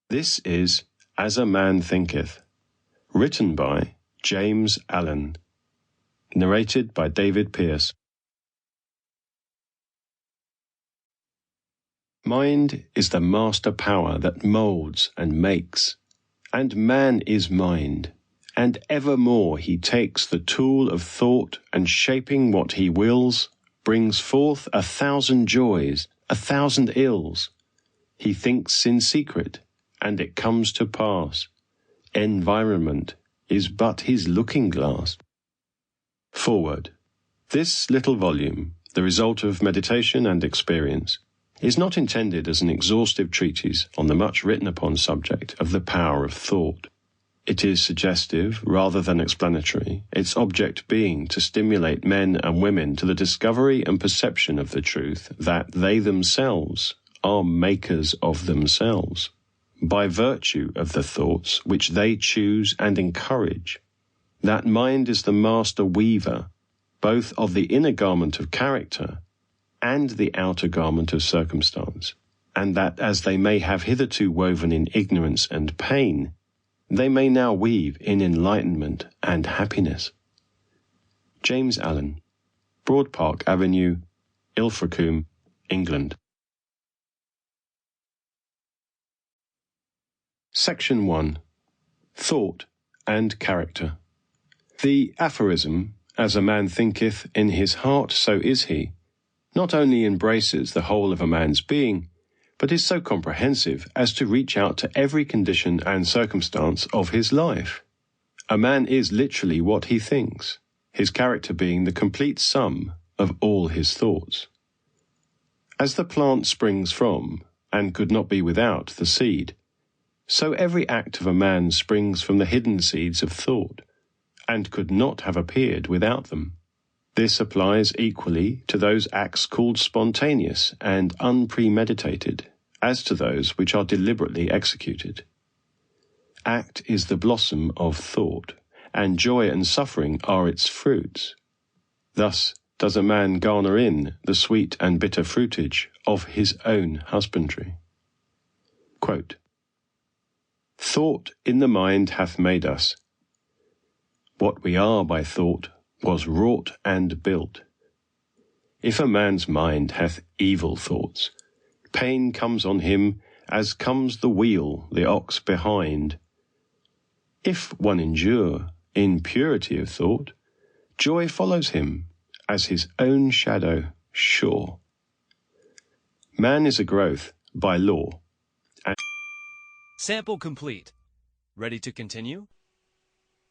This is As a Man Thinketh, written by James Allen, narrated by David Pierce. Mind is the master power that moulds and makes, and man is mind, and evermore he takes the tool of thought, and shaping what he wills, brings forth 1,000 joys, 1,000 ills. He thinks in secret, and it comes to pass. Environment is but his looking-glass. Forward. This little volume, the result of meditation and experience, is not intended as an exhaustive treatise on the much written-upon subject of the power of thought. It is suggestive rather than explanatory, its object being to stimulate men and women to the discovery and perception of the truth that they themselves are makers of themselves, by virtue of the thoughts which they choose and encourage. That mind is the master weaver, both of the inner garment of character and the outer garment of circumstance, and that as they may have hitherto woven in ignorance and pain, they may now weave in enlightenment and happiness. James Allen, Broad Park Avenue, Ilfracombe, England. Section 1. Thought and Character. The aphorism, as a man thinketh in his heart, so is he, not only embraces the whole of a man's being, but is so comprehensive as to reach out to every condition and circumstance of his life. A man is literally what he thinks, his character being the complete sum of all his thoughts. As the plant springs from, and could not be without, the seed, so every act of a man springs from the hidden seeds of thought, and could not have appeared without them. This applies equally to those acts called spontaneous and unpremeditated, as to those which are deliberately executed. Act is the blossom of thought, and joy and suffering are its fruits. Thus does a man garner in the sweet and bitter fruitage of his own husbandry. Quote, "Thought in the mind hath made us. What we are by thought was wrought and built. If a man's mind hath evil thoughts, pain comes on him as comes the wheel, the ox behind. If one endure in purity of thought, joy follows him as his own shadow sure." Man is a growth by law. Sample complete. Ready to continue?